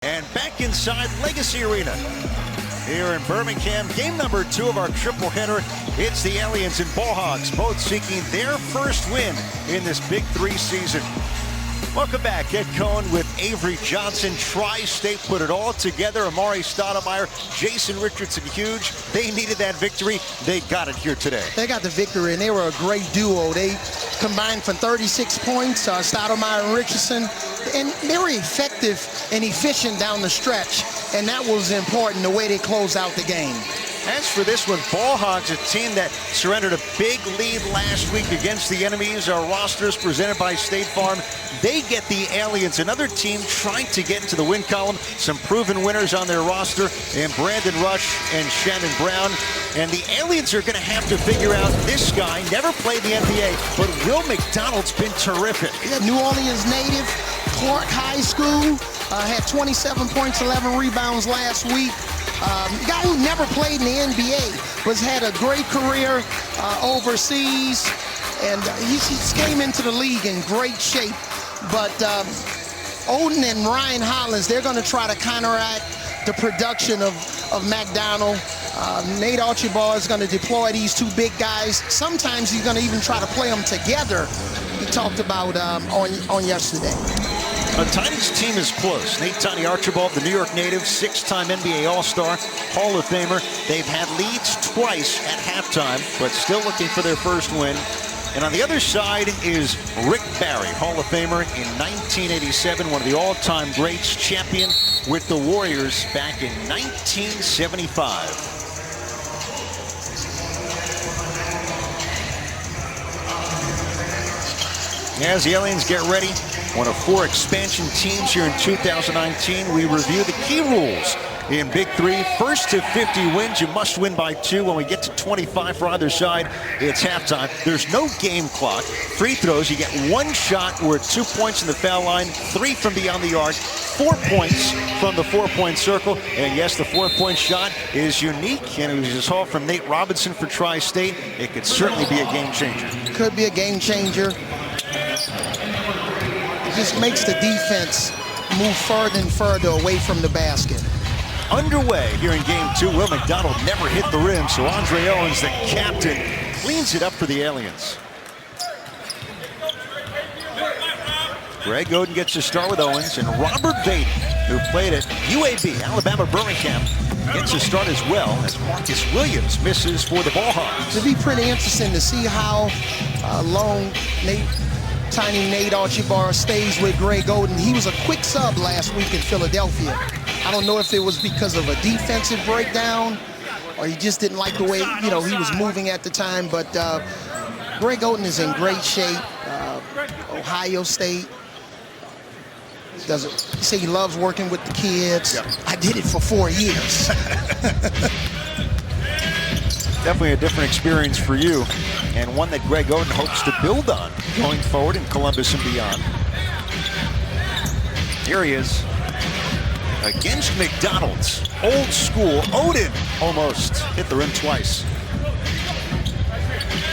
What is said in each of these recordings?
And back inside Legacy Arena here in Birmingham, game number 2 of our triple header. It's the Aliens and Ball Hogs, both seeking their first win in this Big 3 season. Welcome back. Ed Cohen with Avery Johnson. Tri-State put it all together. Amari Stoudemire, Jason Richardson, huge. They needed that victory. They got it here today. They got the victory, and they were a great duo. They combined for 36 points, Stoudemire and Richardson, and they were effective and efficient down the stretch, and that was important, the way they closed out the game. As for this one, Ball Hogs, a team that surrendered a big lead last week against the enemies. Our rosters presented by State Farm. They get the Aliens, another team trying to get into the win column. Some proven winners on their roster, and Brandon Rush and Shannon Brown. And the Aliens are going to have to figure out this guy. Never played the NBA, but Will McDonald's been terrific. Yeah, New Orleans native, Clark High School, had 27 points, 11 rebounds last week. Guy who never played in the NBA, but has had a great career overseas, and he came into the league in great shape. But Odin and Ryan Hollins, they're going to try to counteract the production of McDonald. Nate Archibald is going to deploy these two big guys. Sometimes he's going to even try to play them together. He talked about on yesterday. Tiny's team is close. Nate Tiny Archibald, the New York native, 6-time NBA All-Star, Hall of Famer. They've had leads twice at halftime, but still looking for their first win. And on the other side is Rick Barry, Hall of Famer in 1987, one of the all-time greats, champion with the Warriors back in 1975. As the Aliens get ready, one of 4 expansion teams here in 2019, we review the key rules in Big 3. First to 50 wins, you must win by 2. When we get to 25 for either side, it's halftime. There's no game clock. Free throws, you get 1 shot worth 2 points in the foul line, 3 from beyond the arc, 4 points from the 4-point circle. And yes, the 4-point shot is unique, and it was just hauled from Nate Robinson for Tri-State. It could certainly be a game changer. Could be a game changer. It just makes the defense move further and further away from the basket. Underway here in game 2. Will McDonald never hit the rim, so Andre Owens, the captain, cleans it up for the Aliens. Greg Oden gets to start with Owens, and Robert Vaden, who played at UAB, Alabama Birmingham, gets to start as well, as Marcus Williams misses for the Ball Hogs. It'll be pretty interesting to see how long Tiny Nate Archibald stays with Greg Oden. He was a quick sub last week in Philadelphia. I don't know if it was because of a defensive breakdown or he just didn't like the way, he was moving at the time. But Greg Oden is in great shape. Ohio State. He say he loves working with the kids. Yep. I did it for 4 years. Definitely a different experience for you, and one that Greg Oden hopes to build on going forward in Columbus and beyond. Here he is against McDonald's. Old school. Oden almost hit the rim twice.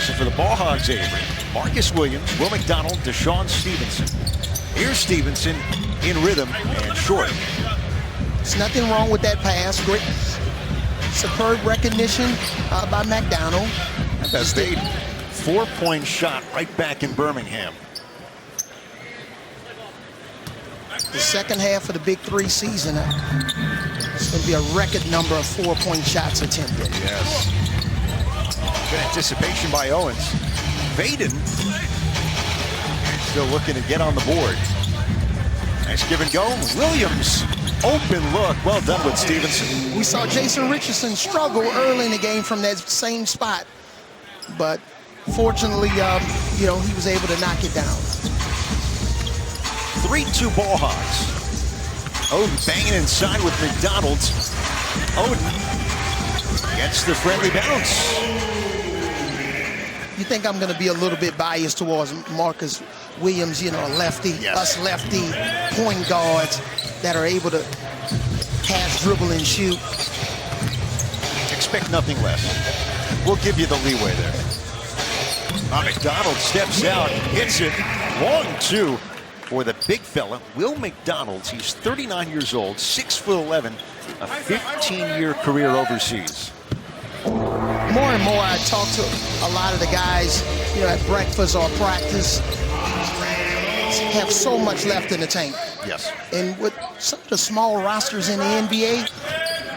So for the Ball Hogs, Avery, Marcus Williams, Will McDonald, Deshaun Stevenson. Here's Stevenson in rhythm and short. There's nothing wrong with that pass. Great. Superb recognition by McDonald. That's a 4-point shot right back in Birmingham. The second half of the Big 3 season, it's going to be a record number of 4-point shots attempted. Yes. Good anticipation by Owens. Vaden still looking to get on the board. Nice give and go. Williams. Open look. Well done with Stevenson. We saw Jason Richardson struggle early in the game from that same spot, but fortunately, he was able to knock it down. 3-2 Ball Hogs. Oden banging inside with McDonald's. Oden gets the friendly bounce. You think I'm going to be a little bit biased towards Marcus Williams, a lefty, yes. Us lefty point guards that are able to pass, dribble, and shoot. Expect nothing less. We'll give you the leeway there. McDonald steps out, hits it, long 2. for the big fella, Will McDonald. He's 39 years old, 6'11", a 15-year career overseas. More and more, I talk to a lot of the guys, at breakfast or practice, have so much left in the tank. Yes. And with some of the small rosters in the NBA,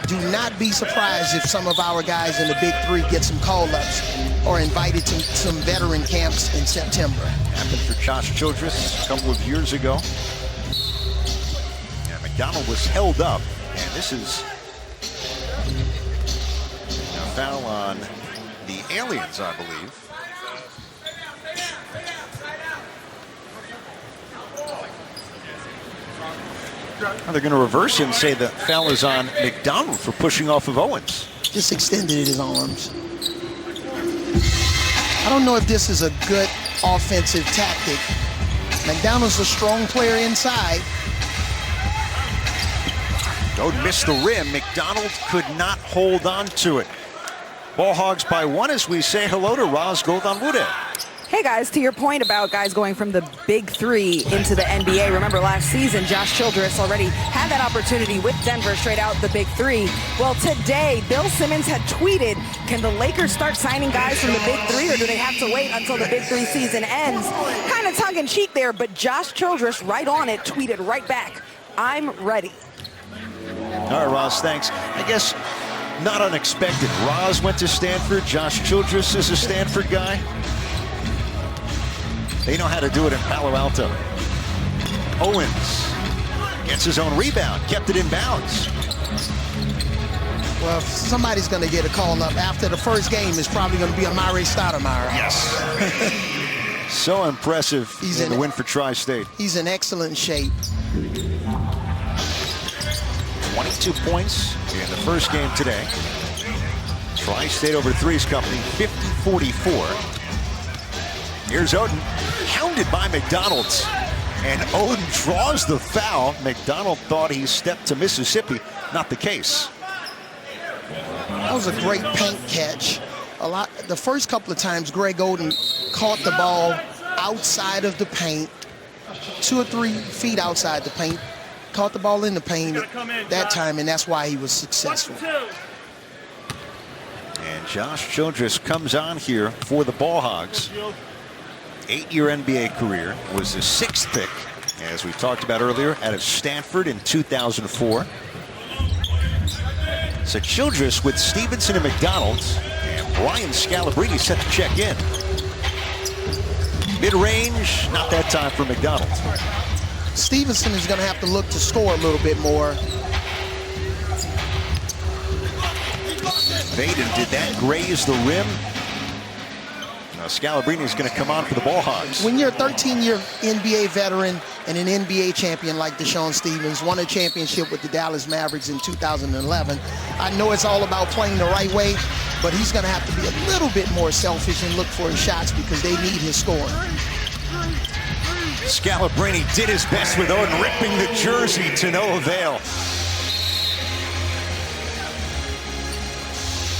do not be surprised if some of our guys in the Big 3 get some call-ups or invited to some veteran camps in September. Happened for Josh Childress a couple of years ago. Yeah, McDonald was held up, and this is a foul on the Aliens, I believe. They're going to reverse it and say the foul is on McDonald for pushing off of Owens. Just extended his arms. I don't know if this is a good offensive tactic. McDonald's a strong player inside. Oden missed the rim. McDonald could not hold on to it. Ball Hogs by 1 as we say hello to Raz Goldanwude. Hey guys, to your point about guys going from the Big 3 into the NBA, remember last season, Josh Childress already had that opportunity with Denver straight out the Big 3. Well, today, Bill Simmons had tweeted, can the Lakers start signing guys from the Big 3, or do they have to wait until the Big 3 season ends? Kind of tongue-in-cheek there, but Josh Childress, right on it, tweeted right back, I'm ready. All right, Roz, thanks. I guess not unexpected. Roz went to Stanford. Josh Childress is a Stanford guy. They know how to do it in Palo Alto. Owens gets his own rebound, kept it in bounds. Well, if somebody's going to get a call up after the first game, it's probably going to be Amare Stoudemire. Yes. So impressive in the win for Tri-State. He's in excellent shape. 22 points in the first game today. Tri-State over Three's Company, 50-44. Here's Oden, hounded by McDonald. And Oden draws the foul. McDonald thought he stepped to Mississippi. Not the case. That was a great paint catch. The first couple of times, Greg Oden caught the ball outside of the paint, 2 or 3 feet outside the paint, caught the ball in the paint that time, and that's why he was successful. And Josh Childress comes on here for the Ball Hogs. 8-year NBA career, was the 6th pick, as we talked about earlier, out of Stanford in 2004. So Childress with Stevenson and McDonald, and Brian Scalabrine set to check in. Mid-range, not that time for McDonald. Stevenson is going to have to look to score a little bit more. Vaden, did that graze the rim? Scalabrine is going to come on for the Ball Hogs. When you're a 13-year NBA veteran and an NBA champion like Deshaun Stevens, won a championship with the Dallas Mavericks in 2011, I know it's all about playing the right way, but he's going to have to be a little bit more selfish and look for his shots because they need his scoring. Scalabrine did his best with Oden, ripping the jersey to no avail.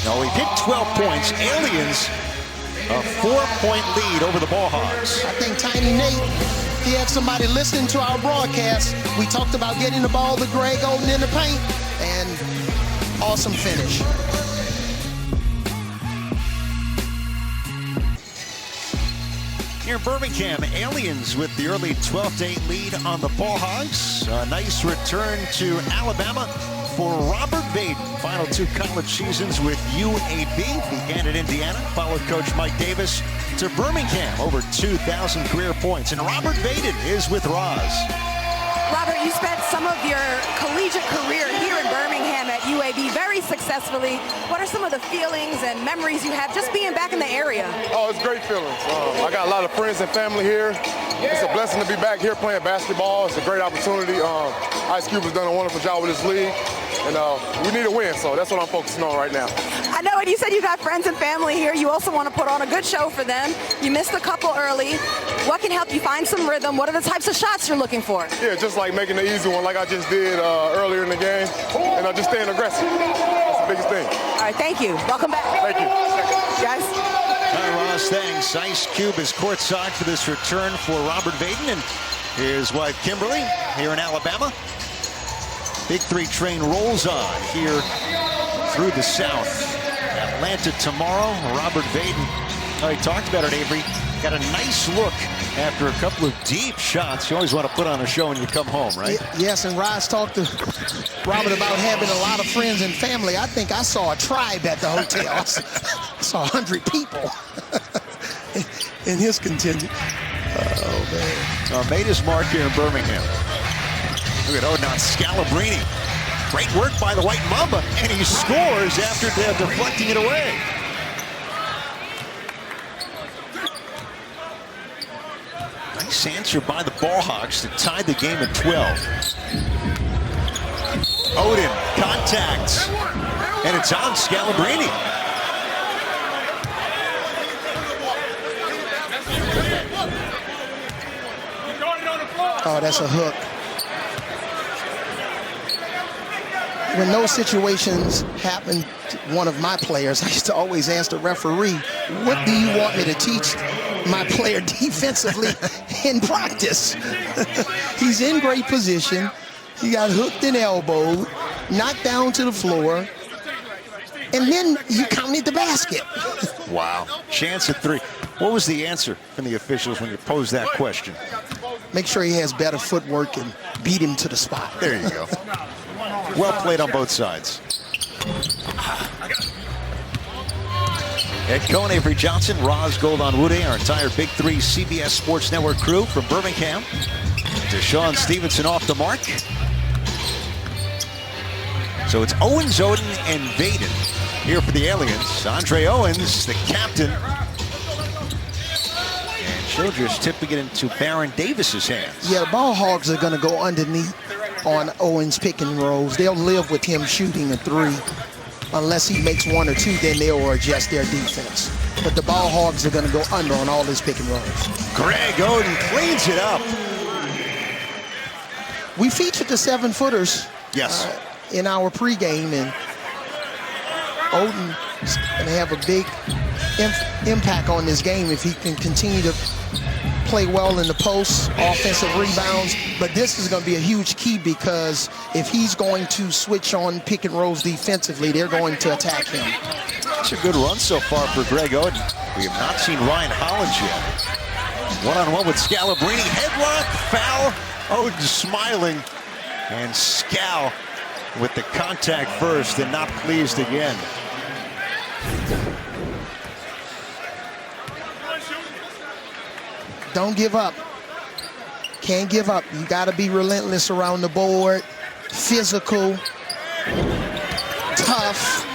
No, he picked 12 points. Aliens, a 4-point lead over the Ball Hogs. I think Tiny Nate, he had somebody listening to our broadcast. We talked about getting the ball to Greg Oden in the paint, and awesome finish. Here in Birmingham, Aliens with the early 12-8 lead on the Ball Hogs. A nice return to Alabama for Robert Vaden. Final 2 college seasons with UAB. Began at Indiana, followed Coach Mike Davis to Birmingham. Over 2,000 career points. And Robert Vaden is with Roz. Robert, you spent some of your collegiate career here in Birmingham at UAB very successfully. What are some of the feelings and memories you have just being back in the area? Oh, it's great feelings. I got a lot of friends and family here. It's a blessing to be back here playing basketball. It's a great opportunity. Ice Cube has done a wonderful job with this league, and we need a win, so that's what I'm focusing on right now. I know, and you said you got friends and family here. You also want to put on a good show for them. You missed a couple early. What can help you find some rhythm? What are the types of shots you're looking for? Yeah, just like making the easy one like I just did earlier in the game, and just staying aggressive. That's the biggest thing. All right, thank you. Welcome back. Thank you. Guys. All right, Roz, thanks. Ice Cube is courtside for this return for Robert Vaden. And his wife Kimberly here in Alabama. Big 3 train rolls on here through the South. Atlanta tomorrow. Robert Vaden, he talked about it, Avery. Got a nice look after a couple of deep shots. You always want to put on a show when you come home, right? Yes, and Roz talked to Robert about having a lot of friends and family. I think I saw a tribe at the hotel. I saw 100 people in his contingent. Oh, man. Made his mark here in Birmingham. Look at Owens on Scalabrine. Great work by the White Mamba, and he scores after deflecting it away. Nice answer by the Ball Hogs to tie the game at 12. Odin, contact, and it's on Scalabrine. Oh, that's a hook. When those situations happen to one of my players, I used to always ask the referee, what do you want me to teach my player defensively in practice? He's in great position. He got hooked and elbowed, knocked down to the floor, and then you counted the basket. Wow. Chance at 3. What was the answer from the officials when you posed that question? Make sure he has better footwork and beat him to the spot. There you go. Well played on both sides. Ed Cohen, Avery Johnson, Roz Goldon-Woode, our entire Big 3 CBS Sports Network crew from Birmingham. Deshaun Stevenson off the mark. So it's Owens, Odin, and Vaden here for the Aliens. Andre Owens, the captain. And Childress tipping it into Baron Davis's hands. Yeah, the Ball Hogs are going to go underneath on Owens pick and rolls. They'll live with him shooting a 3. Unless he makes 1 or 2, then they'll adjust their defense. But the Ball Hogs are going to go under on all his pick and rolls. Greg Oden cleans it up. We featured the 7-footers in our pregame, and Oden's going to have a big impact on this game if he can continue to play well in the post, offensive rebounds. But this is going to be a huge key, because if he's going to switch on pick and rolls defensively, they're going to attack him. It's a good run so far for Greg Oden. We have not seen Ryan Hollins yet. One-on-one with Scalabrine. Headlock, foul. Oden smiling. And Scal with the contact first and not pleased again. Don't give up. Can't give up. You got to be relentless around the board. Physical. Tough.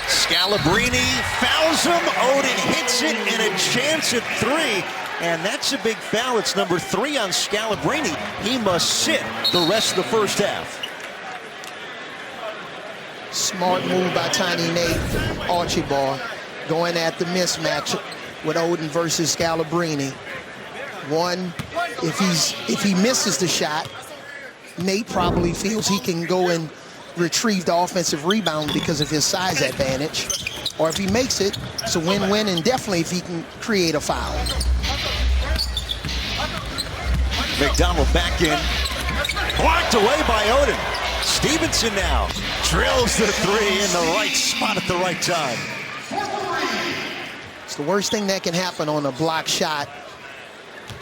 Scalabrine fouls him. Odin hits it, and a chance at 3. And that's a big foul. It's number 3 on Scalabrine. He must sit the rest of the first half. Smart move by Tiny Nate Archibald, going at the mismatch with Odin versus Scalabrine. One, if he misses the shot, Nate probably feels he can go and retrieve the offensive rebound because of his size advantage. Or if he makes it, it's a win-win, and definitely if he can create a foul. McDonald back in. Blocked away by Odin. Stevenson now drills the 3 in the right spot at the right time. It's the worst thing that can happen on a block shot.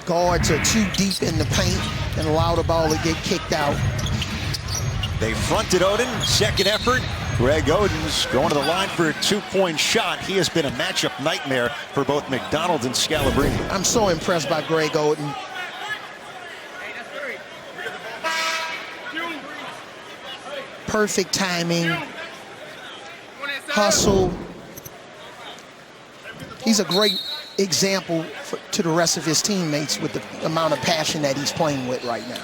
Guards are too deep in the paint and allow the ball to get kicked out. They fronted Odin, second effort. Greg Oden's going to the line for a 2-point shot. He has been a matchup nightmare for both McDonald and Scalabrine. I'm so impressed by Greg Oden. Perfect timing, hustle. He's a great example to the rest of his teammates with the amount of passion that he's playing with right now.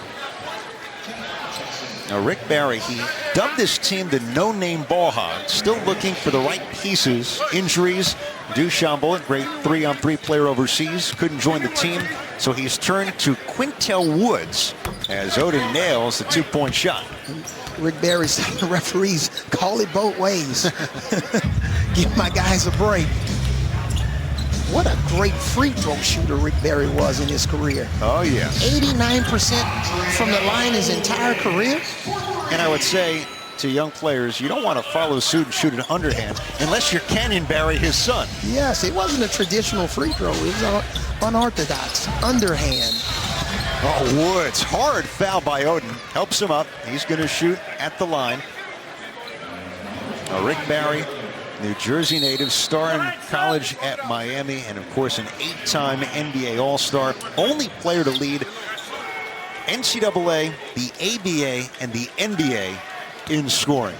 Now, Rick Barry, he dubbed this team the no-name Ball Hogs, still looking for the right pieces. Injuries. Duchambeau, great 3-on-3 player overseas, couldn't join the team, so he's turned to Quintel Woods as Odin nails the 2-point shot. Rick Barry's telling the referees, call it both ways. Give my guys a break. what a great free throw shooter Rick Barry was in his career. Oh, yes. 89% from the line his entire career. And I would say to young players, you don't want to follow suit and shoot an underhand unless you're Canyon Barry, his son. Yes, it wasn't a traditional free throw. It was unorthodox, underhand. Oh, Woods, hard foul by Oden. Helps him up. He's going to shoot at the line. Rick Barry, New Jersey native, star in college at Miami, and of course an 8-time NBA All-Star. Only player to lead NCAA, the ABA, and the NBA in scoring.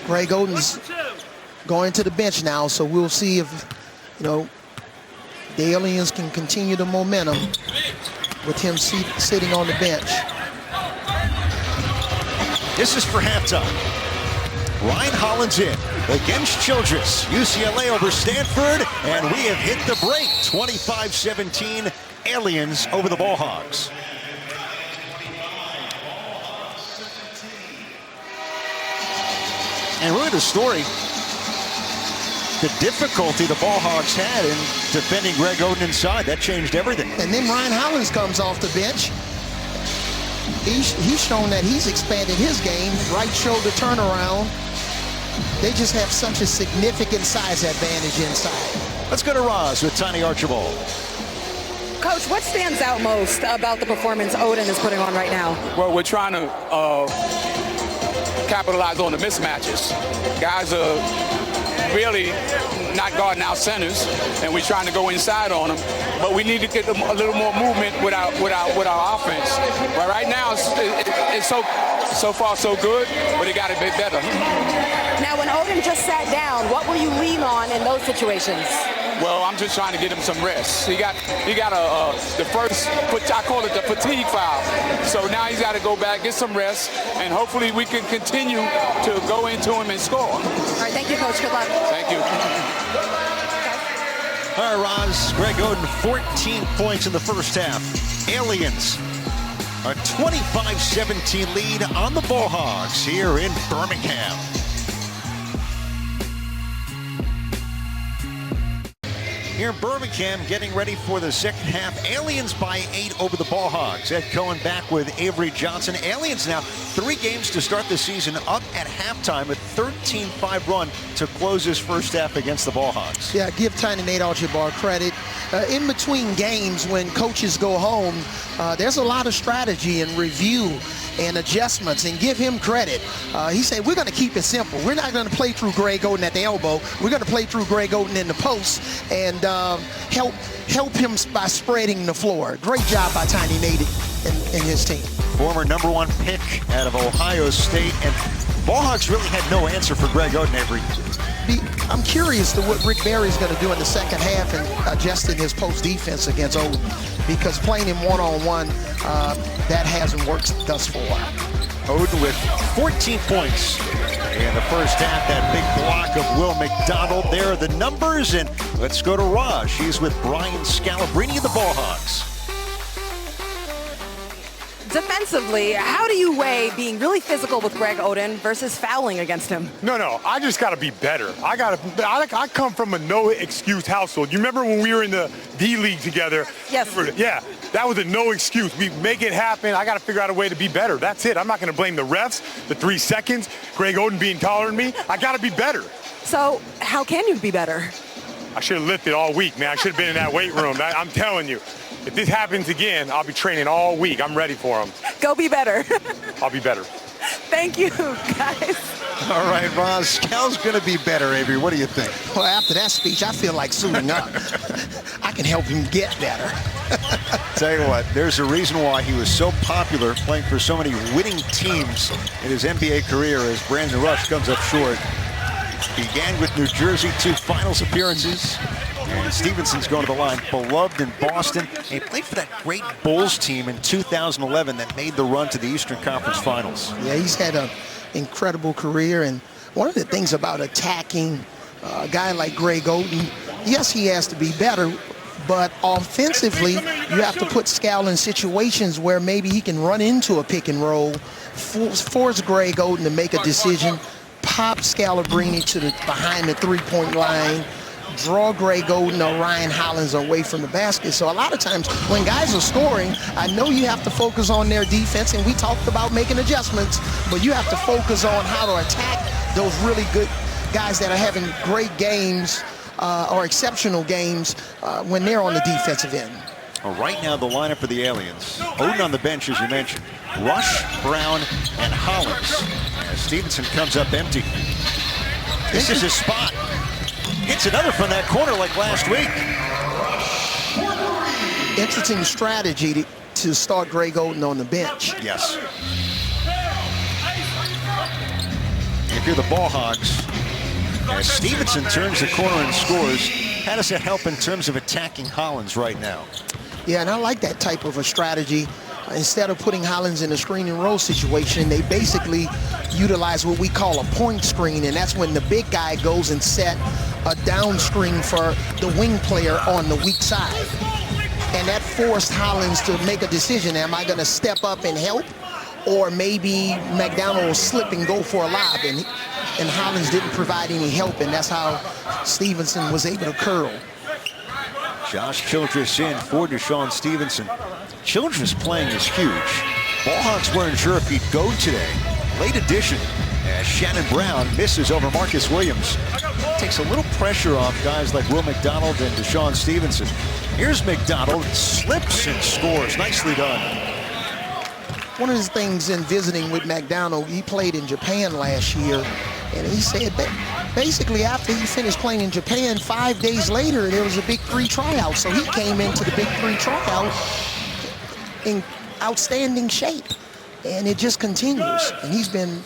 Greg Oden's going to the bench now, so we'll see if, the Aliens can continue the momentum with him sitting on the bench. This is for halftime. Ryan Hollins in against Childress. UCLA over Stanford, and we have hit the break. 25-17, Aliens over the Ball Hogs. And really the story, the difficulty the Ball Hogs had in defending Greg Oden inside. That changed everything. And then Ryan Hollins comes off the bench. He's shown that he's expanded his game. Right shoulder turnaround. They just have such a significant size advantage inside. Let's go to Roz with Tiny Archibald. Coach, what stands out most about the performance Oden is putting on right now? Well, we're trying to capitalize on the mismatches. Guys are really not guarding our centers, and we're trying to go inside on them. But we need to get a little more movement with our offense. But right now, it's so far so good, but it got to be better. Now, when Oden just sat down, what will you lean on in those situations? Well, I'm just trying to get him some rest. He got the first, I call it the fatigue foul. So now he's got to go back, get some rest, and hopefully we can continue to go into him and score. All right, thank you, Coach. Good luck. Thank you. All right, Roz, Greg Oden, 14 points in the first half. Aliens, a 25-17 lead on the Ball Hogs here in Birmingham. Here in Birmingham, getting ready for the second half. Aliens by 8 over the Ball Hogs. Ed Cohen back with Avery Johnson. Aliens now 3 games to start the season, up at halftime, a 13-5 run to close this first half against the Ball Hogs. Yeah, give Tiny Nate Archibald credit. In between games, when coaches go home, there's a lot of strategy and review and adjustments, and give him credit. He said, we're going to keep it simple. We're not going to play through Greg Oden at the elbow. We're going to play through Greg Oden in the post and help him by spreading the floor. Great job by Tiny Nate and his team. Former #1 pick out of Ohio State, and Ball Hogs really had no answer for Greg Oden, Avery. I'm curious to what Rick Barry's going to do in the second half and adjusting his post defense against Oden, because playing him one-on-one, that hasn't worked thus far. Oden with 14 points in the first half. That big block of Will McDonald. There are the numbers, and let's go to Raj. He's with Brian Scalabrine of the Ball Hogs. Defensively, how do you weigh being really physical with Greg Oden versus fouling against him? No, I just got to be better. I come from a no-excuse household. You remember when we were in the D-League together? Yes. Yeah, that was a no excuse. We make it happen. I got to figure out a way to be better. That's it. I'm not going to blame the refs, the 3 seconds, Greg Oden being taller than me. I got to be better. So how can you be better? I should have lifted all week, man. I should have been in that weight room. I'm telling you. If this happens again, I'll be training all week. I'm ready for them. Go be better. I'll be better. Thank you, guys. All right, Roz, Cal's going to be better, Avery. What do you think? Well, after that speech, I feel like suiting up. I can help him get better. Tell you what, there's a reason why he was so popular, playing for so many winning teams in his NBA career, as Brandon Rush comes up short. Began with New Jersey, 2 finals appearances. And Stevenson's going to the line, beloved in Boston. And he played for that great Bulls team in 2011 that made the run to the Eastern Conference Finals. Yeah, he's had an incredible career. And one of the things about attacking a guy like Greg Oden, yes, he has to be better, but offensively, you have to put Scal in situations where maybe he can run into a pick and roll, force Greg Oden to make a decision, pop Scalabrine to behind the 3-point line, draw Greg Oden or Ryan Hollins away from the basket. So a lot of times when guys are scoring, I know you have to focus on their defense, and we talked about making adjustments, but you have to focus on how to attack those really good guys that are having great games or exceptional games when they're on the defensive end. Well, right now, the lineup for the Aliens. Oden on the bench, as you mentioned. Rush, Brown, and Hollins. As Stevenson comes up empty. This is his spot. Hits another from that corner like last week. Interesting strategy to start Greg Oden on the bench. Yes. If you're the Ball Hogs, as Stevenson turns the corner and scores, how does that help in terms of attacking Hollins right now? Yeah, and I like that type of a strategy. Instead of putting Hollins in a screen and roll situation, they basically utilize what we call a point screen, and that's when the big guy goes and set a down screen for the wing player on the weak side. And that forced Hollins to make a decision. Am I going to step up and help? Or maybe McDonald will slip and go for a lob, and Hollins didn't provide any help, and that's how Stevenson was able to curl. Josh Childress in for Deshaun Stevenson. Childress playing is huge. Ball Hogs weren't sure if he'd go today. Late addition as Shannon Brown misses over Marcus Williams. Takes a little pressure off guys like Will McDonald and Deshaun Stevenson. Here's McDonald, slips and scores. Nicely done. One of the things in visiting with McDonald, he played in Japan last year, and he said that basically after he finished playing in Japan, 5 days later, there was a Big 3 tryout. So he came into the Big 3 tryout in outstanding shape, and it just continues. And he's been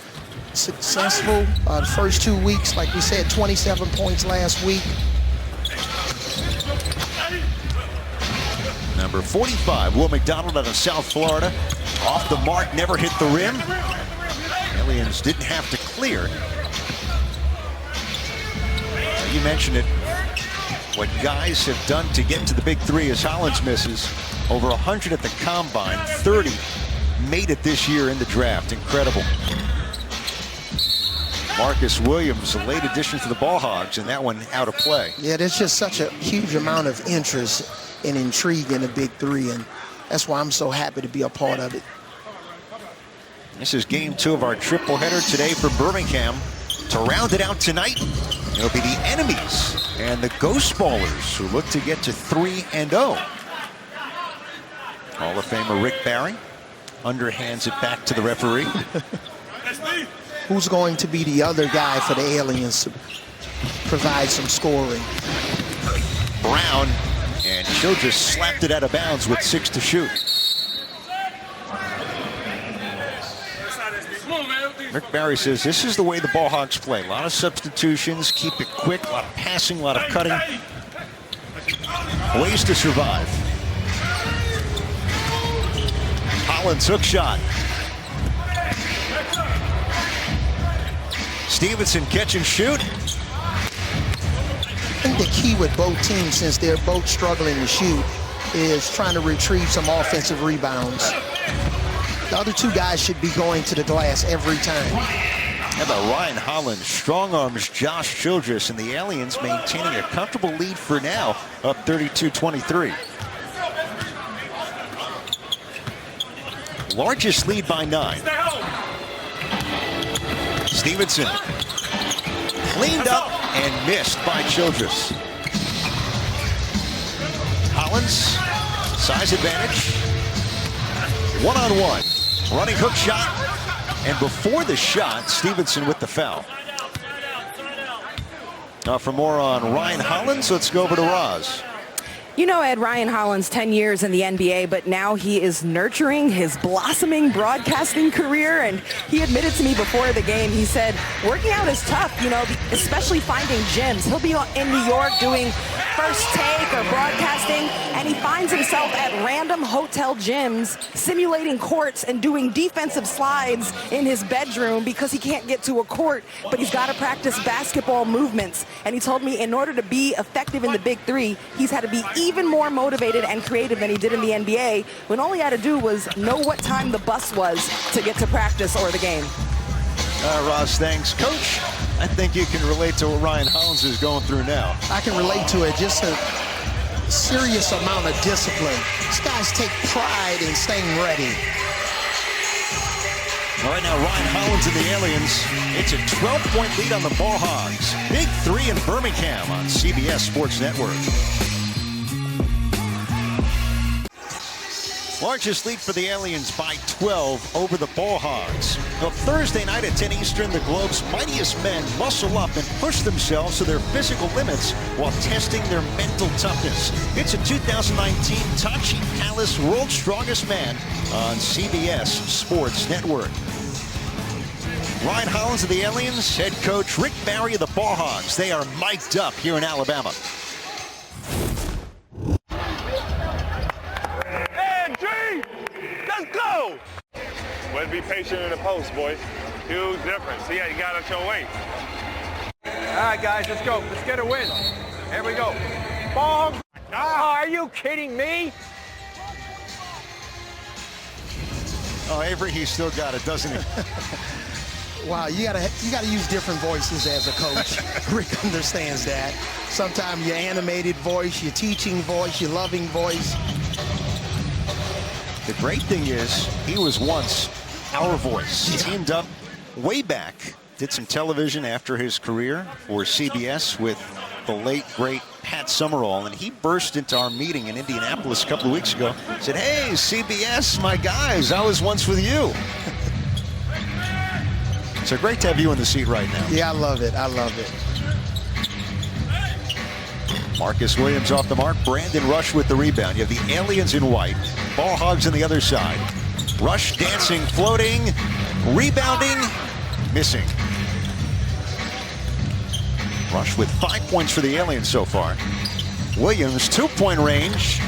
successful the first 2 weeks. Like we said, 27 points last week. Number 45, Will McDonald out of South Florida. Off the mark, never hit the rim. Aliens didn't have to clear. You mentioned it. What guys have done to get to the Big 3 as Hollins misses. Over 100 at the combine, 30 made it this year in the draft. Incredible. Marcus Williams, a late addition to the Ball Hogs, and that one out of play. Yeah, there's just such a huge amount of interest and intrigue in the Big 3, and that's why I'm so happy to be a part of it. This is game 2 of our triple header today for Birmingham. To round it out tonight, it'll be the enemies and the Ghost Ballers who look to get to 3-0. Hall of Famer Rick Barry underhands it back to the referee. Who's going to be the other guy for the Aliens to provide some scoring? Brown, and Childress slapped it out of bounds with 6 to shoot. Rick Barry says this is the way the Ball Hogs play. A lot of substitutions, keep it quick, a lot of passing, a lot of cutting. Ways to survive. Hollins hook shot. Stevenson catch and shoot. I think the key with both teams, since they're both struggling to shoot, is trying to retrieve some offensive rebounds. The other two guys should be going to the glass every time. How about Ryan Hollins strong arms Josh Childress, and the Aliens maintaining a comfortable lead for now, up 32-23. Largest lead by 9. Stevenson cleaned up and missed by Childress. Hollins, size advantage. One-on-one. Running hook shot. And before the shot, Stevenson with the foul. For more on Ryan Hollins, let's go over to Roz. You know, Ed, Ryan Hollins, 10 years in the NBA, but now he is nurturing his blossoming broadcasting career. And he admitted to me before the game, he said, working out is tough, you know, especially finding gyms. He'll be in New York doing First Take or broadcasting, and he finds himself at random hotel gyms simulating courts and doing defensive slides in his bedroom because he can't get to a court, but he's got to practice basketball movements. And he told me in order to be effective in the Big 3, he's had to be even more motivated and creative than he did in the NBA, when all he had to do was know what time the bus was to get to practice or the game. Ross, thanks. Coach, I think you can relate to what Ryan Hollins is going through now. I can relate to it. Just a serious amount of discipline. These guys take pride in staying ready. All right, now Ryan Hollins and the Aliens. It's a 12-point lead on the Ball Hogs. Big 3 in Birmingham on CBS Sports Network. Largest lead for the Aliens by 12 over the Ball Hogs. Well, Thursday night at 10 Eastern, the Globe's mightiest men muscle up and push themselves to their physical limits while testing their mental toughness. It's a 2019 Tachi Palace World's Strongest Man on CBS Sports Network. Ryan Hollins of the Aliens, head coach Rick Barry of the Ball Hogs. They are mic'd up here in Alabama. Let's be patient in the post, boys. Huge difference. See how you got us your way. All right, guys, let's go. Let's get a win. Here we go. Ball. Oh, are you kidding me? Oh, Avery, he's still got it, doesn't he? Wow, you gotta use different voices as a coach. Rick understands that. Sometimes your animated voice, your teaching voice, your loving voice. The great thing is, he was once our voice. He teamed up way back, did some television after his career for CBS with the late, great Pat Summerall, and he burst into our meeting in Indianapolis a couple of weeks ago, said, "Hey, CBS, my guys, I was once with you." So great to have you in the seat right now. Yeah, I love it. I love it. Marcus Williams off the mark. Brandon Rush with the rebound. You have the Aliens in white. Ball Hogs on the other side. Rush dancing, floating, rebounding, missing. Rush with 5 points for the Aliens so far. Williams, 2-point range.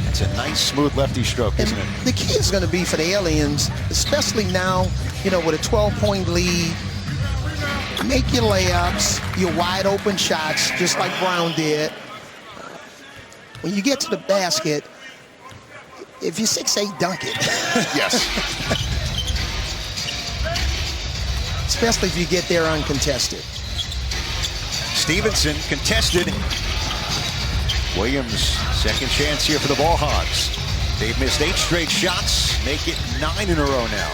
That's a nice, smooth lefty stroke, isn't it? The key is going to be for the Aliens, especially now, you know, with a 12-point lead. Make your layups, your wide open shots, just like Brown did. When you get to the basket, if you're 6'8", dunk it. Yes. Especially if you get there uncontested. Stevenson contested. Williams, second chance here for the Ball Hogs. They've missed 8 straight shots, make it 9 in a row now.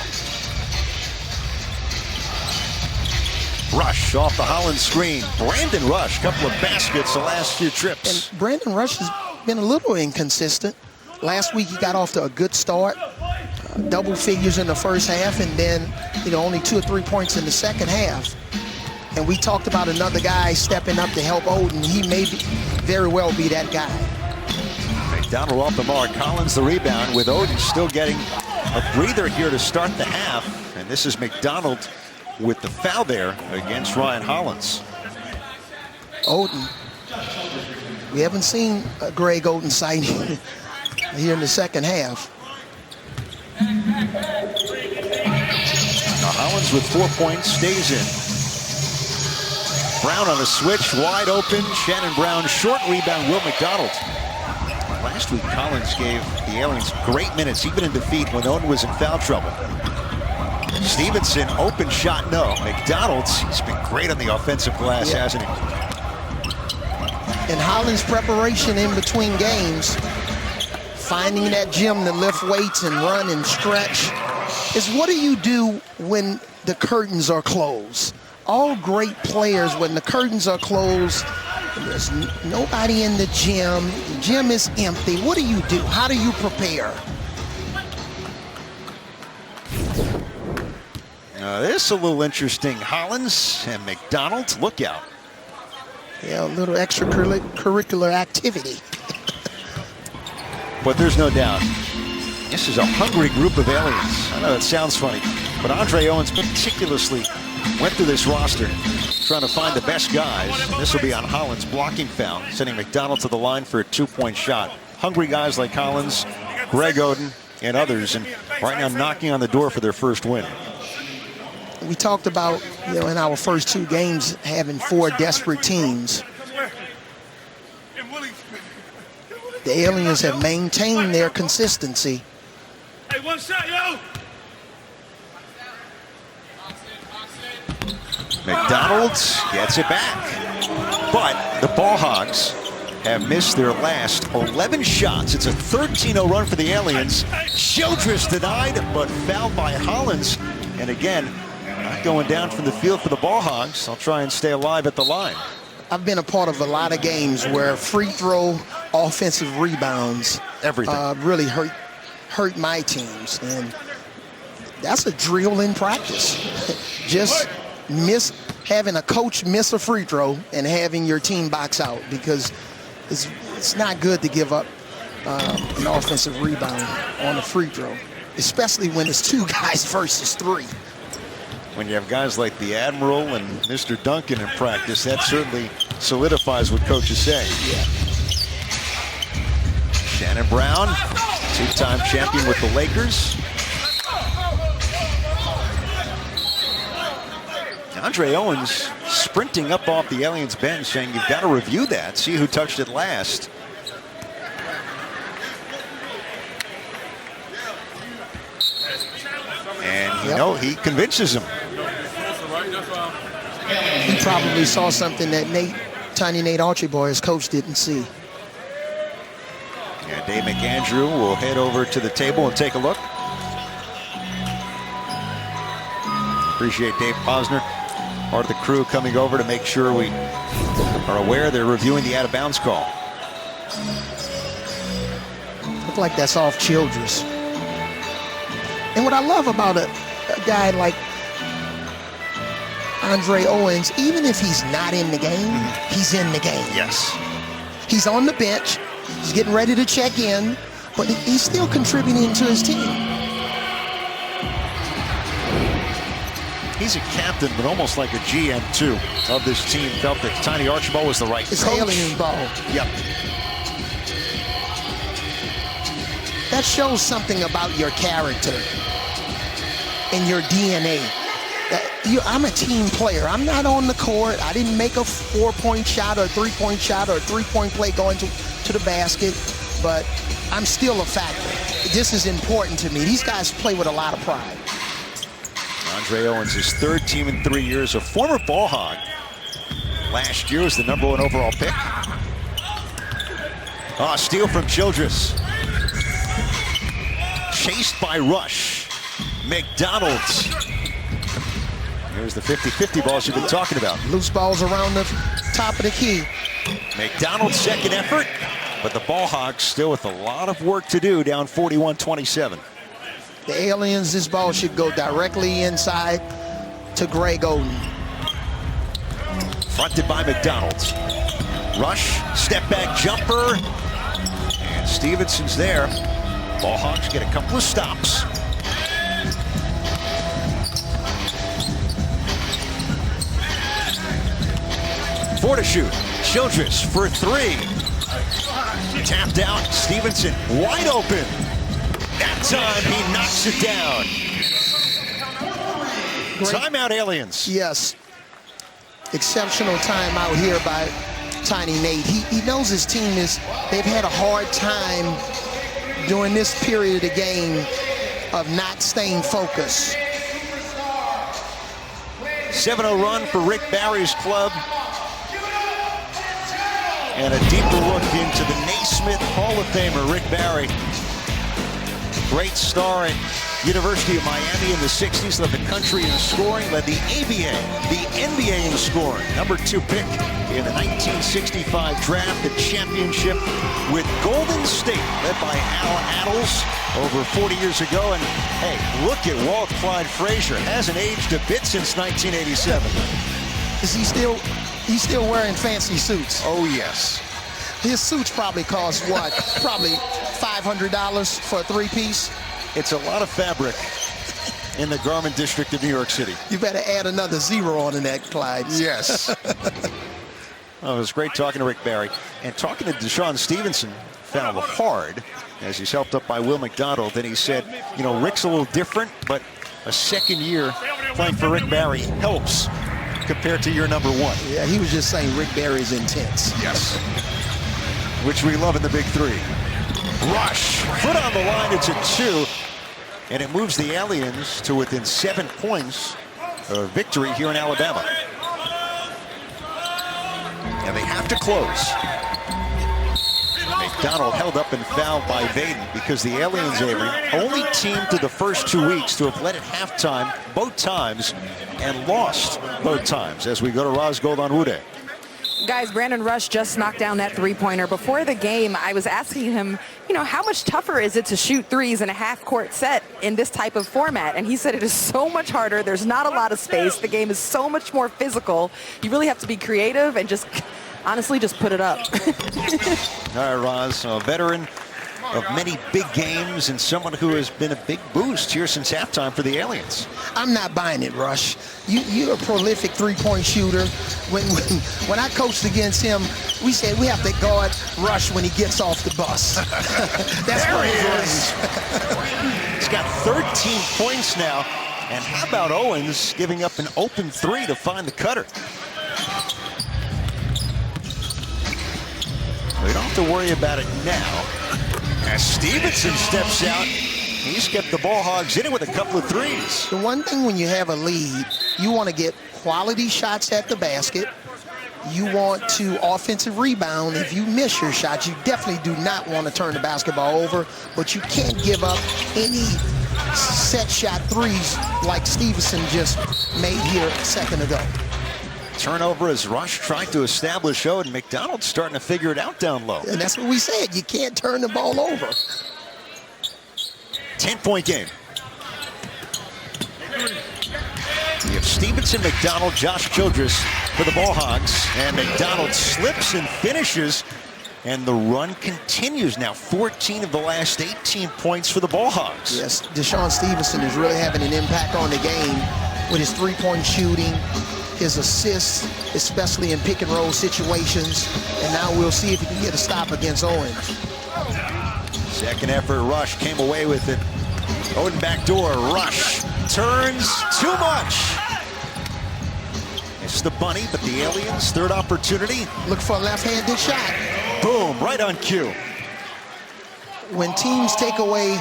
Rush off the Hollins screen. Brandon Rush, couple of baskets the last few trips. And Brandon Rush has been a little inconsistent. Last week he got off to a good start. Double figures in the first half, and then, you know, only 2 or 3 points in the second half. And we talked about another guy stepping up to help Oden. He may very well be that guy. McDonald off the mark. Collins the rebound, with Oden still getting a breather here to start the half. And this is McDonald with the foul there against Ryan Hollins. Oden. We haven't seen a Greg Oden sighting here in the second half. Now Hollins with 4 points, stays in. Brown on a switch, wide open. Shannon Brown, short rebound, Will McDonald. Last week, Collins gave the Aliens great minutes, even in defeat when Owen was in foul trouble. Stevenson, open shot, no. McDonald, he's been great on the offensive glass, hasn't he? In Hollins' preparation in between games, finding that gym to lift weights and run and stretch, is what do you do when the curtains are closed? All great players, when the curtains are closed, there's nobody in the gym is empty. What do you do? How do you prepare? This is a little interesting. Hollins and McDonald, look out. Yeah, a little extracurricular activity. But there's no doubt, this is a hungry group of Aliens. I know that sounds funny, but Andre Owens meticulously went through this roster trying to find the best guys. This will be on Hollins' blocking foul, sending McDonald to the line for a 2-point shot. Hungry guys like Hollins, Greg Oden, and others, and right now knocking on the door for their first win. We talked about, you know, in our first 2 games having 4 desperate teams. The Aliens have maintained their consistency. Hey, one shot, yo! McDonald's gets it back. But the Ball Hogs have missed their last 11 shots. It's a 13-0 run for the Aliens. Childress denied, but fouled by Hollins. And again, not going down from the field for the Ball Hogs. I'll try and stay alive at the line. I've been a part of a lot of games where free throw offensive rebounds really hurt my teams. And that's a drill in practice. Just having a coach miss a free throw and having your team box out, because it's not good to give up an offensive rebound on a free throw, especially when it's 2 guys versus 3. When you have guys like the Admiral and Mr. Duncan in practice, that certainly solidifies what coaches say. Yeah. Shannon Brown, 2-time champion with the Lakers. Andre Owens sprinting up off the Aliens bench, saying you've got to review that, see who touched it last. And he convinces him. He probably saw something that Tiny Nate Archibald, his coach, didn't see. And Dave McAndrew will head over to the table and take a look. Appreciate Dave Posner, part of the crew, coming over to make sure we are aware they're reviewing the out-of-bounds call. Look like that's off Childress. And what I love about a guy like Andre Owens, even if he's not in the game, he's in the game. Yes. He's on the bench. He's getting ready to check in, but he's still contributing to his team. He's a captain, but almost like a GM, too, of this team. Felt that Tiny Archibald was the right It's coach. Alien ball. Yep. That shows something about your character and your DNA. I'm a team player. I'm not on the court. I didn't make a 4-point shot or a 3-point shot or a 3-point play going to the basket, but I'm still a factor. This is important to me. These guys play with a lot of pride. Andre Owens, his 3rd team in 3 years, a former Ball Hog. Last year was the #1 overall pick. Steal from Childress. Chased by Rush. McDonald's. Here's the 50-50 balls you've been talking about. Loose balls around the top of the key. McDonald's second effort, but the Ball Hogs still with a lot of work to do, down 41-27. The Aliens, this ball should go directly inside to Greg Oden. Fronted by McDonald's. Rush, step back jumper, and Stevenson's there. Ball Hogs get a couple of stops. Four to shoot. Childress for 3. Tapped out. Stevenson wide open. That time he knocks it down. Timeout, Aliens. Yes. Exceptional timeout here by Tiny Nate. He knows his team they've had a hard time during this period of the game of not staying focused. 7-0 run for Rick Barry's club. And a deeper look into the Naismith Hall of Famer, Rick Barry. Great star at University of Miami in the 60s, led the country in scoring, led the ABA, the NBA in scoring. #2 pick in the 1965 draft, the championship with Golden State, led by Al Attles over 40 years ago. And hey, look at Walt Clyde Frazier. Hasn't aged a bit since 1987. Is he's still wearing fancy suits? Oh, yes. His suits probably cost what? Probably $500 for a 3-piece. It's a lot of fabric in the garment district of New York City. You better add another 0 on to that, Clyde. Yes. Well, it was great talking to Rick Barry. And talking to Deshaun Stevenson, found hard as he's helped up by Will McDonald. And he said, Rick's a little different, but a second year playing for Rick Barry helps compared to your #1. Yeah, he was just saying Rick Barry's intense. Yes. Which we love in the Big 3. Rush, foot on the line, it's a 2. And it moves the Aliens to within 7 points of victory here in Alabama. And they have to close. McDonald held up and fouled by Vaden because the Aliens, Avery, only team through the first 2 weeks to have led at halftime both times and lost both times as we go to Raz Goldanwude. Guys, Brandon Rush just knocked down that three-pointer. Before the game, I was asking him, how much tougher is it to shoot threes in a half-court set in this type of format? And he said it is so much harder. There's not a lot of space. The game is so much more physical. You really have to be creative and just, honestly, just put it up. All right, Raz, a veteran of many big games and someone who has been a big boost here since halftime for the Aliens. I'm not buying it, Rush. You're a prolific three-point shooter. When I coached against him, we said we have to guard Rush when he gets off the bus. That's there where he he is. He's got 13 points now. And how about Owens giving up an open three to find the cutter? We don't have to worry about it now. As Stevenson steps out, he's kept the Ball Hogs in it with a couple of threes. The one thing when you have a lead, you want to get quality shots at the basket. You want to offensive rebound. If you miss your shots, you definitely do not want to turn the basketball over, but you can't give up any set shot threes like Stevenson just made here a second ago. Turnover as Rush tried to establish Oden. McDonald's starting to figure it out down low. And that's what we said. You can't turn the ball over. 10-point game. We have Stevenson, McDonald, Josh Childress for the Ball Hogs. And McDonald slips and finishes. And the run continues now. 14 of the last 18 points for the Ball Hogs. Yes, Deshaun Stevenson is really having an impact on the game with his three-point shooting, his assists, especially in pick and roll situations. And now we'll see if he can get a stop against Owens. Second effort, Rush came away with it. Oden backdoor, Rush turns too much. It's the bunny, but the Aliens, third opportunity. Look for a left-handed shot. Boom, right on cue. When teams take away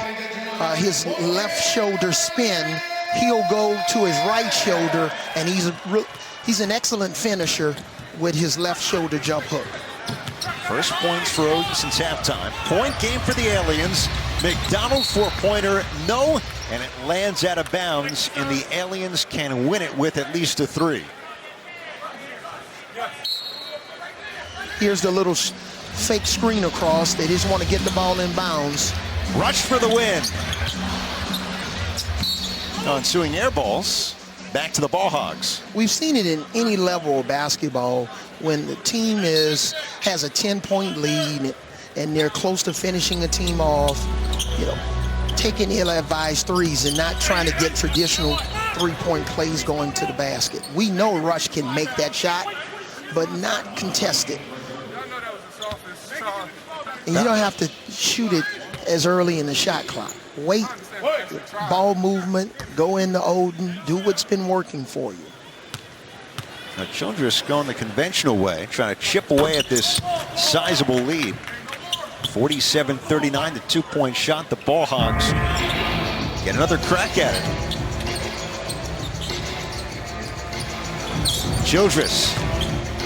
his left shoulder spin, he'll go to his right shoulder, and he's an excellent finisher with his left shoulder jump hook. First points for Oden since halftime. Point game for the Aliens. McDonald four-pointer, no, and it lands out of bounds, and the Aliens can win it with at least a three. Here's the little fake screen across. They just want to get the ball in bounds. Rush for the win. Ensuing air balls. Back to the Ball Hogs. We've seen it in any level of basketball when the team has a 10-point lead and they're close to finishing a team off, taking ill-advised threes and not trying to get traditional three-point plays going to the basket. We know Rush can make that shot, but not contest it. And you don't have to shoot it as early in the shot clock. Wait, ball movement, go into Oden, do what's been working for you. Now Childress going the conventional way, trying to chip away at this sizable lead. 47-39, the two-point shot. The Ball Hogs get another crack at it. Childress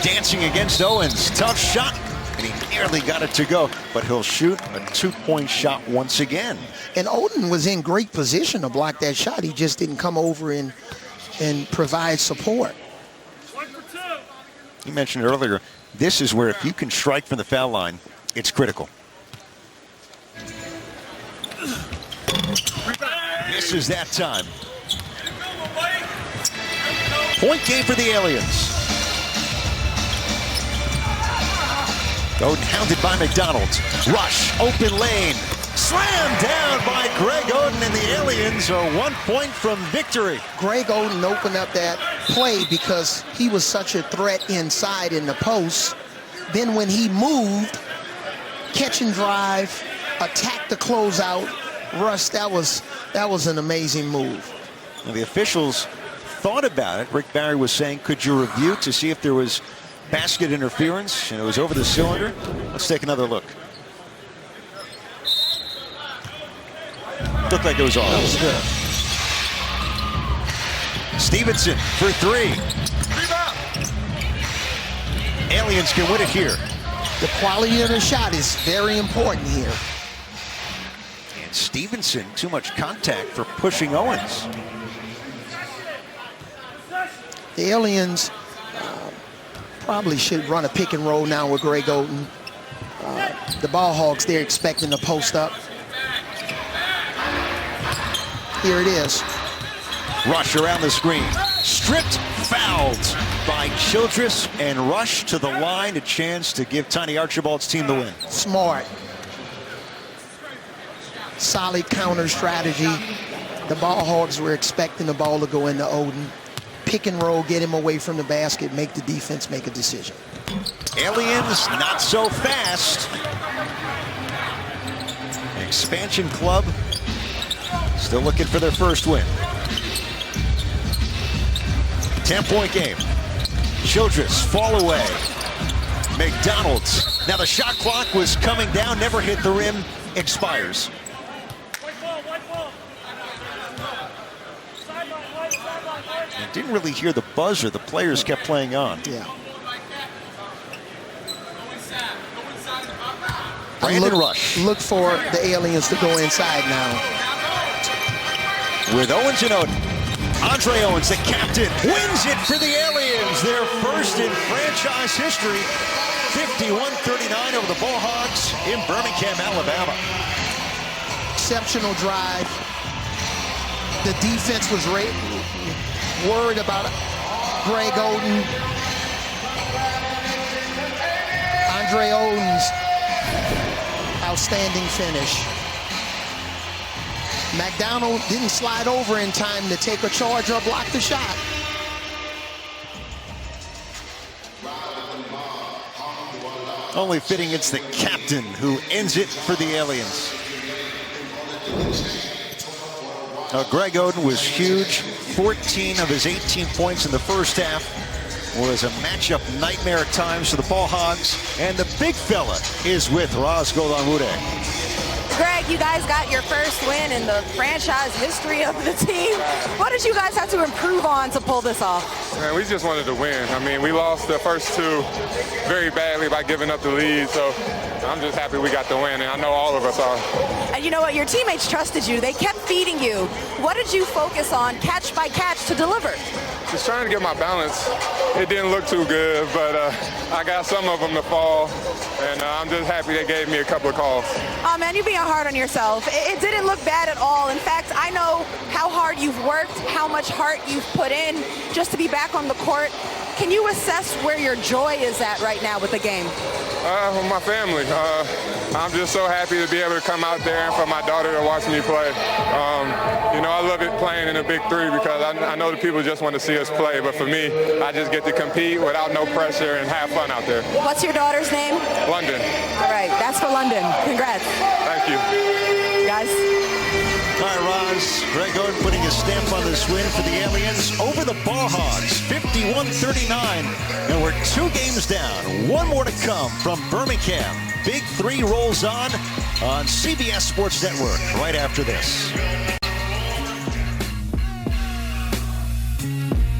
dancing against Owens. Tough shot, and he nearly got it to go, but he'll shoot a two-point shot once again. And Oden was in great position to block that shot. He just didn't come over and provide support. You mentioned earlier, this is where if you can strike from the foul line, it's critical. This is that time. Point game for the Aliens. Oden hounded by McDonald. Rush, open lane. Slammed down by Greg Oden, and the Aliens are 1 point from victory. Greg Oden opened up that play because he was such a threat inside in the post. Then when he moved, catch and drive, attack the closeout, Russ, that was an amazing move. Well, the officials thought about it. Rick Barry was saying, could you review to see if there was basket interference? And it was over the cylinder. Let's take another look. Looked like it was off. That was good. Stevenson for three. Aliens can win it here. The quality of the shot is very important here. And Stevenson, too much contact for pushing Owens. The Aliens probably should run a pick and roll now with Greg Oden. The Ball Hogs, they're expecting to post up. Here it is. Rush around the screen. Stripped, fouled by Childress, and Rush to the line. A chance to give Tiny Archibald's team the win. Smart. Solid counter strategy. The Ball Hogs were expecting the ball to go into Oden. Pick and roll, get him away from the basket, make the defense make a decision. Aliens not so fast. Expansion Club still looking for their first win. 10-point game. Childress fall away. McDonald's. Now the shot clock was coming down, never hit the rim, expires. I didn't really hear the buzzer. The players kept playing on. Yeah. Brandon Rush. Look for the Aliens to go inside now. With Owens and Oden. Andre Owens, the captain, wins it for the Aliens. Their first in franchise history. 51-39 over the Ball Hogs in Birmingham, Alabama. Exceptional drive. The defense was worried about Greg Oden. Andre Owens, outstanding finish. McDonald didn't slide over in time to take a charge or block the shot. Only fitting it's the captain who ends it for the Aliens. Greg Oden was huge. 14 of his 18 points in the first half was a matchup nightmare at times for the Ball Hogs. And the big fella is with Raz Golanwude. Greg, you guys got your first win in the franchise history of the team. What did you guys have to improve on to pull this off? Man, we just wanted to win. I mean, we lost the first two very badly by giving up the lead, so I'm just happy we got the win, and I know all of us are. And you know what? Your teammates trusted you. They kept feeding you. What did you focus on catch by catch to deliver? Just trying to get my balance. It didn't look too good, but I got some of them to fall, and I'm just happy they gave me a couple of calls. Oh, man, you're being hard on yourself. It didn't look bad at all. In fact, I know how hard you've worked, how much heart you've put in just to be back on the court. Can you assess where your joy is at right now with the game? With my family. I'm just so happy to be able to come out there and for my daughter to watch me play. You know, I love it playing in the Big 3 because I know the people just want to see us play, but for me, I just get to compete without no pressure and have fun out there. What's your daughter's name? London. All right, that's for London. Congrats. Thank you. Guys. All right, Roz. Greg Oden putting his stamp on this win for the Aliens over the Ball Hogs, 51-39. And we're 2 games down. One more to come from Birmingham. Big 3 rolls on CBS Sports Network right after this.